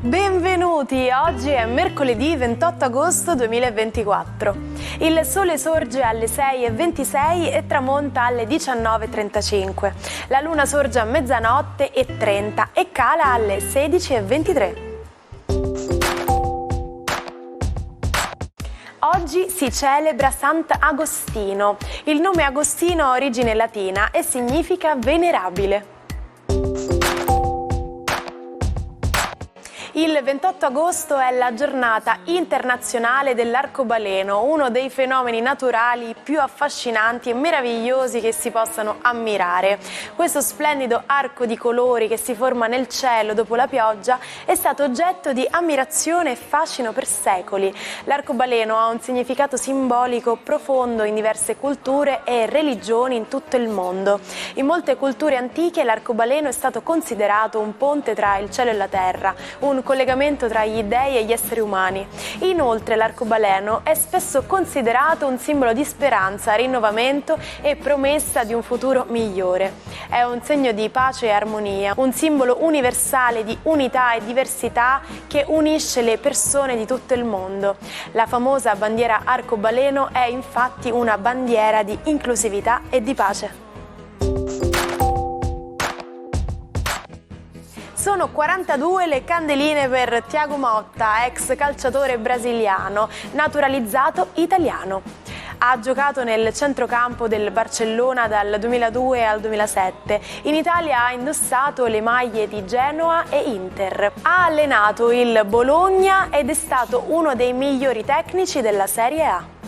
Benvenuti, oggi è mercoledì 28 agosto 2024. Il sole sorge alle 6:26 e tramonta alle 19:35. La luna sorge a mezzanotte e 30 e cala alle 16:23. Oggi si celebra Sant'Agostino. Il nome Agostino ha origine latina e significa venerabile. Il 28 agosto è la giornata internazionale dell'arcobaleno, uno dei fenomeni naturali più affascinanti e meravigliosi che si possano ammirare. Questo splendido arco di colori che si forma nel cielo dopo la pioggia è stato oggetto di ammirazione e fascino per secoli. L'arcobaleno ha un significato simbolico profondo in diverse culture e religioni in tutto il mondo. In molte culture antiche l'arcobaleno è stato considerato un ponte tra il cielo e la terra, un collegamento tra gli dei e gli esseri umani. Inoltre l'arcobaleno è spesso considerato un simbolo di speranza, rinnovamento e promessa di un futuro migliore. È un segno di pace e armonia, un simbolo universale di unità e diversità che unisce le persone di tutto il mondo. La famosa bandiera arcobaleno è infatti una bandiera di inclusività e di pace. Sono 42 le candeline per Thiago Motta, ex calciatore brasiliano, naturalizzato italiano. Ha giocato nel centrocampo del Barcellona dal 2002 al 2007. In Italia ha indossato le maglie di Genoa e Inter. Ha allenato il Bologna ed è stato uno dei migliori tecnici della Serie A.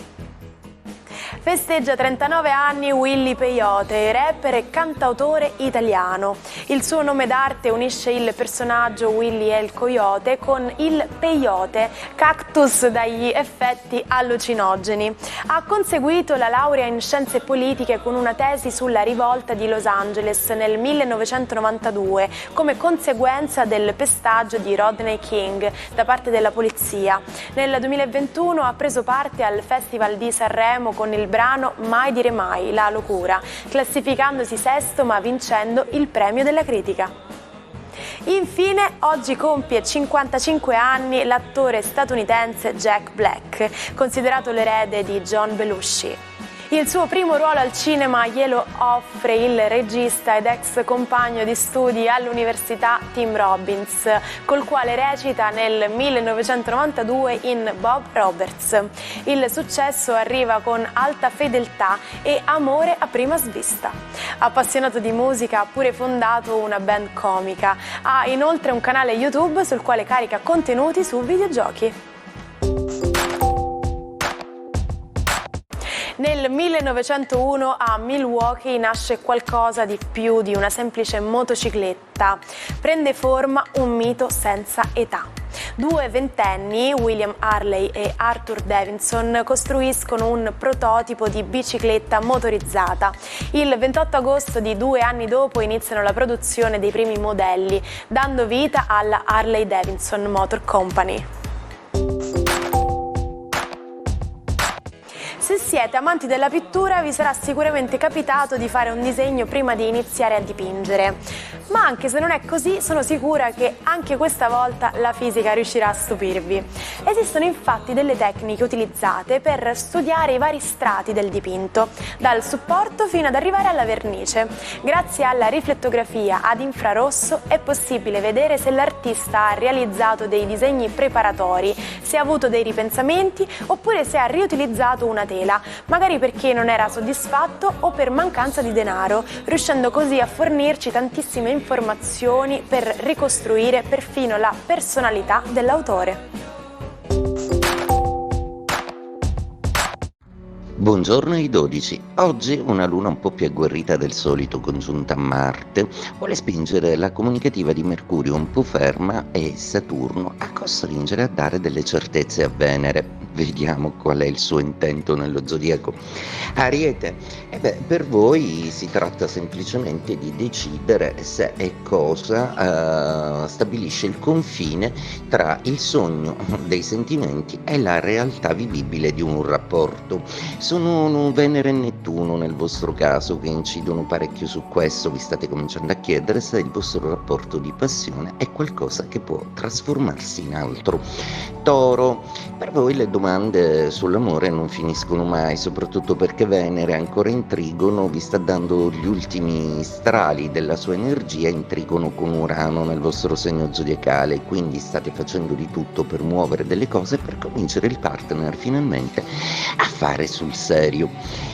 Festeggia 39 anni Willy Peyote, rapper e cantautore italiano. Il suo nome d'arte unisce il personaggio Willy El Coyote con il peyote, cactus dagli effetti allucinogeni. Ha conseguito la laurea in scienze politiche con una tesi sulla rivolta di Los Angeles nel 1992 come conseguenza del pestaggio di Rodney King da parte della polizia. Nel 2021 ha preso parte al Festival di Sanremo con il brano Mai dire mai, la locura, classificandosi sesto ma vincendo il premio della critica. Infine, oggi compie 55 anni l'attore statunitense Jack Black, considerato l'erede di John Belushi. Il suo primo ruolo al cinema glielo offre il regista ed ex compagno di studi all'università Tim Robbins, col quale recita nel 1992 in Bob Roberts. Il successo arriva con Alta fedeltà e Amore a prima svista. Appassionato di musica, ha pure fondato una band comica. Ha inoltre un canale YouTube sul quale carica contenuti su videogiochi. Nel 1901 a Milwaukee nasce qualcosa di più di una semplice motocicletta. Prende forma un mito senza età. Due ventenni, William Harley e Arthur Davidson, costruiscono un prototipo di bicicletta motorizzata. Il 28 agosto di 2 anni dopo iniziano la produzione dei primi modelli, dando vita alla Harley Davidson Motor Company. Se siete amanti della pittura vi sarà sicuramente capitato di fare un disegno prima di iniziare a dipingere, ma anche se non è così sono sicura che anche questa volta la fisica riuscirà a stupirvi. Esistono infatti delle tecniche utilizzate per studiare i vari strati del dipinto, dal supporto fino ad arrivare alla vernice. Grazie alla riflettografia ad infrarosso è possibile vedere se l'artista ha realizzato dei disegni preparatori, se ha avuto dei ripensamenti oppure se ha riutilizzato una tela, magari perché non era soddisfatto o per mancanza di denaro, riuscendo così a fornirci tantissime informazioni per ricostruire perfino la personalità dell'autore. Buongiorno ai 12. Oggi una luna un po' più agguerrita del solito congiunta a Marte vuole spingere la comunicativa di Mercurio un po' ferma e Saturno a costringere a dare delle certezze a Venere. Vediamo qual è il suo intento nello zodiaco. Ariete, per voi si tratta semplicemente di decidere se e cosa stabilisce il confine tra il sogno dei sentimenti e la realtà vivibile di un rapporto. Sono Venere e Nettuno nel vostro caso che incidono parecchio su questo, vi state cominciando a chiedere se il vostro rapporto di passione è qualcosa che può trasformarsi in altro. Toro, per voi le domande sull'amore non finiscono mai, soprattutto perché Venere ancora in trigono vi sta dando gli ultimi strali della sua energia in trigono con Urano nel vostro segno zodiacale, quindi state facendo di tutto per muovere delle cose per convincere il partner finalmente a fare sul serio.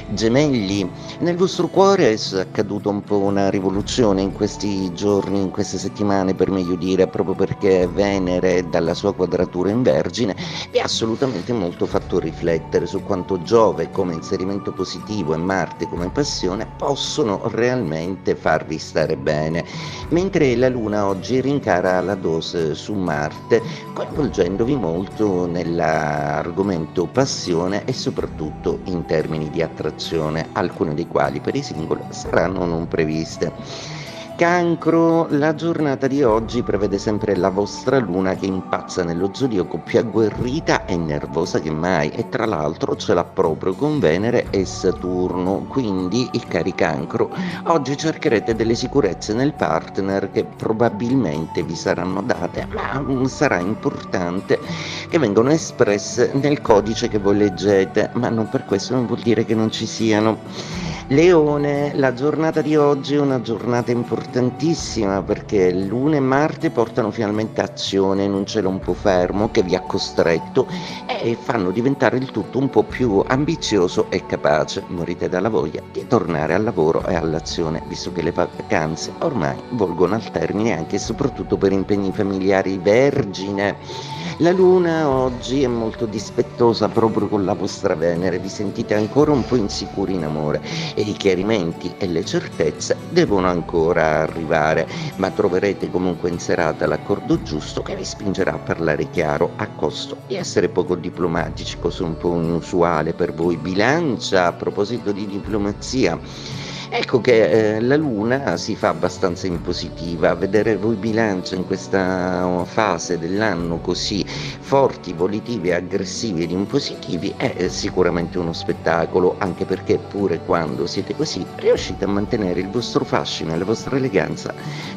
Gemelli, nel vostro cuore è accaduta un po' una rivoluzione in questi giorni, in queste settimane per meglio dire, proprio perché Venere dalla sua quadratura in Vergine vi ha assolutamente molto fatto riflettere su quanto Giove come inserimento positivo e Marte come passione possono realmente farvi stare bene, mentre la Luna oggi rincara la dose su Marte, coinvolgendovi molto nell'argomento passione e soprattutto in termini di attrazione, alcune dei quali per i singoli saranno non previste. Cancro, la giornata di oggi prevede sempre la vostra luna che impazza nello zodiaco più agguerrita e nervosa che mai, e tra l'altro ce l'ha proprio con Venere e Saturno, quindi cari Cancro, oggi cercherete delle sicurezze nel partner che probabilmente vi saranno date, ma sarà importante che vengano espresse nel codice che voi leggete, ma non per questo non vuol dire che non ci siano. Leone, la giornata di oggi è una giornata importantissima perché Luna e Marte portano finalmente azione in un cielo un po' fermo che vi ha costretto e fanno diventare il tutto un po' più ambizioso e capace. Morite dalla voglia di tornare al lavoro e all'azione, visto che le vacanze ormai volgono al termine anche e soprattutto per impegni familiari. Vergine, la Luna oggi è molto dispettosa proprio con la vostra Venere, vi sentite ancora un po' insicuri in amore e i chiarimenti e le certezze devono ancora arrivare, ma troverete comunque in serata l'accordo giusto che vi spingerà a parlare chiaro a costo di essere poco diplomatici, cosa un po' inusuale per voi. Bilancia, a proposito di diplomazia, ecco che la Luna si fa abbastanza impositiva. Vedere voi Bilancia in questa fase dell'anno così forti, volitivi, aggressivi ed impositivi è sicuramente uno spettacolo, anche perché pure quando siete così riuscite a mantenere il vostro fascino e la vostra eleganza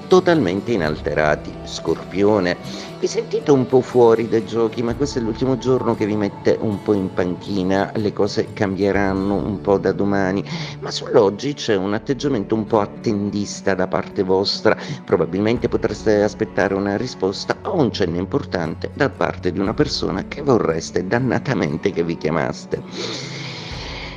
totalmente inalterati. Scorpione, vi sentite un po' fuori dai giochi, ma questo è l'ultimo giorno che vi mette un po' in panchina, le cose cambieranno un po' da domani, ma sull'oggi c'è un atteggiamento un po' attendista da parte vostra, probabilmente potreste aspettare una risposta o un cenno importante da parte di una persona che vorreste dannatamente che vi chiamaste.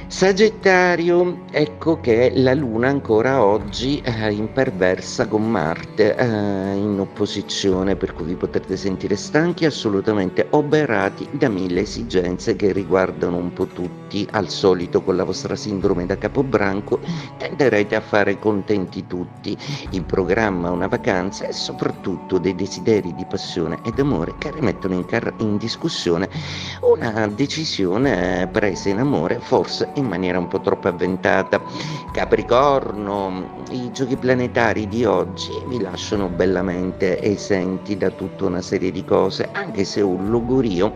Sagittario, ecco che la Luna ancora oggi imperversa con Marte in opposizione, per cui vi potrete sentire stanchi, assolutamente oberati da mille esigenze che riguardano un po' tutti. Al solito con la vostra sindrome da capobranco tenderete a fare contenti tutti, in programma una vacanza e soprattutto dei desideri di passione ed amore che rimettono in discussione una decisione presa in amore, forse in maniera un po' troppo avventata. Capricorno, i giochi planetari di oggi vi lasciano bellamente esenti da tutta una serie di cose, anche se un logorio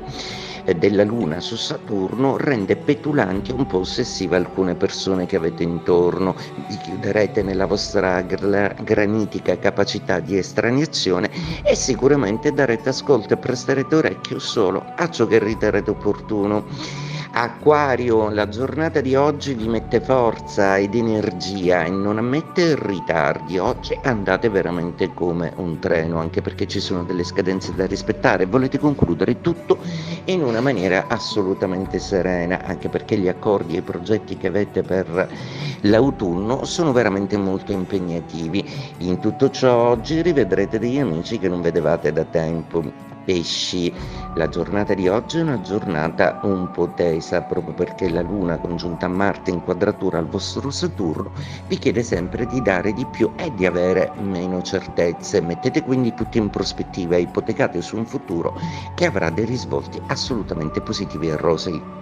della Luna su Saturno rende petulanti e un po' ossessive alcune persone che avete intorno. Vi chiuderete nella vostra granitica capacità di estraniazione e sicuramente darete ascolto e presterete orecchio solo a ciò che riterrete opportuno. Acquario, la giornata di oggi vi mette forza ed energia e non ammette ritardi. Oggi andate veramente come un treno, anche perché ci sono delle scadenze da rispettare. Volete concludere tutto in una maniera assolutamente serena, anche perché gli accordi e i progetti che avete per l'autunno sono veramente molto impegnativi. In tutto ciò oggi rivedrete degli amici che non vedevate da tempo. Pesci, la giornata di oggi è una giornata un po' tesa, proprio perché la Luna congiunta a Marte in quadratura al vostro Saturno vi chiede sempre di dare di più e di avere meno certezze. Mettete quindi tutto in prospettiva e ipotecate su un futuro che avrà dei risvolti assolutamente positivi e rosei.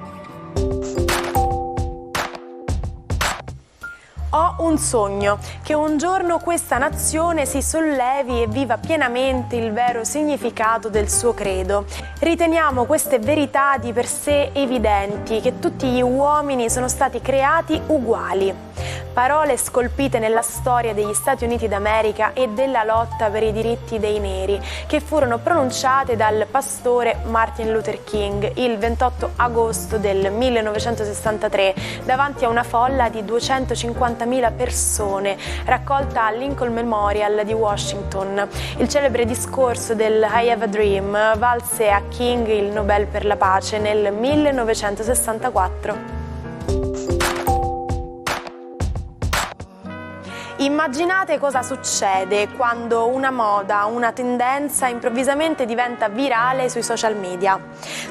Ho un sogno, che un giorno questa nazione si sollevi e viva pienamente il vero significato del suo credo. Riteniamo queste verità di per sé evidenti, che tutti gli uomini sono stati creati uguali. Parole scolpite nella storia degli Stati Uniti d'America e della lotta per i diritti dei neri, che furono pronunciate dal pastore Martin Luther King il 28 agosto del 1963 davanti a una folla di 250.000 persone raccolta al Lincoln Memorial di Washington. Il celebre discorso del I Have a Dream valse a King il Nobel per la pace nel 1964. Immaginate cosa succede quando una moda, una tendenza improvvisamente diventa virale sui social media.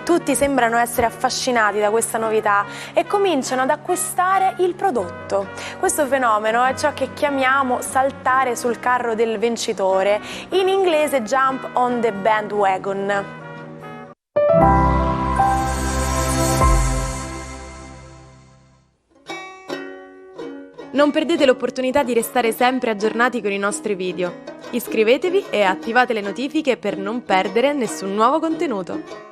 Tutti sembrano essere affascinati da questa novità e cominciano ad acquistare il prodotto. Questo fenomeno è ciò che chiamiamo saltare sul carro del vincitore, in inglese jump on the bandwagon. Non perdete l'opportunità di restare sempre aggiornati con i nostri video. Iscrivetevi e attivate le notifiche per non perdere nessun nuovo contenuto.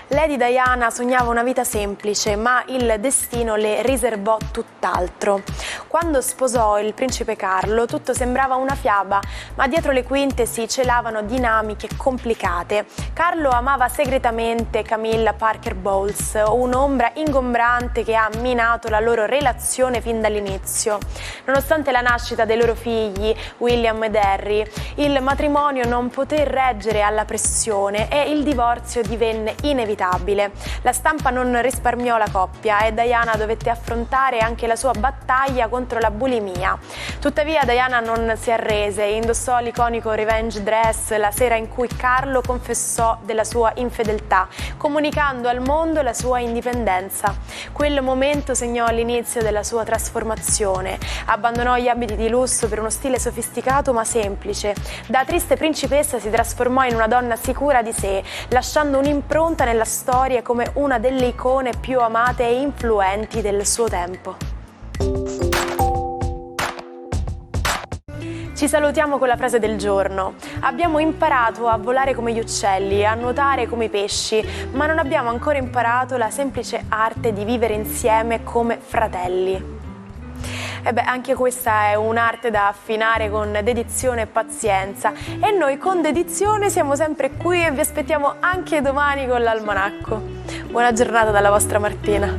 Lady Diana sognava una vita semplice, ma il destino le riservò tutt'altro. Quando sposò il principe Carlo, tutto sembrava una fiaba, ma dietro le quinte si celavano dinamiche complicate. Carlo amava segretamente Camilla Parker Bowles, un'ombra ingombrante che ha minato la loro relazione fin dall'inizio. Nonostante la nascita dei loro figli, William ed Harry, il matrimonio non poté reggere alla pressione e il divorzio divenne inevitabile. La stampa non risparmiò la coppia e Diana dovette affrontare anche la sua battaglia contro la bulimia. Tuttavia Diana non si arrese e indossò l'iconico revenge dress la sera in cui Carlo confessò della sua infedeltà, comunicando al mondo la sua indipendenza. Quel momento segnò l'inizio della sua trasformazione. Abbandonò gli abiti di lusso per uno stile sofisticato ma semplice. Da triste principessa si trasformò in una donna sicura di sé, lasciando un'impronta nella storia come una delle icone più amate e influenti del suo tempo. Ci salutiamo con la frase del giorno. Abbiamo imparato a volare come gli uccelli, a nuotare come i pesci, ma non abbiamo ancora imparato la semplice arte di vivere insieme come fratelli. Anche questa è un'arte da affinare con dedizione e pazienza e noi con dedizione siamo sempre qui e vi aspettiamo anche domani con l'almanacco. Buona giornata dalla vostra Martina.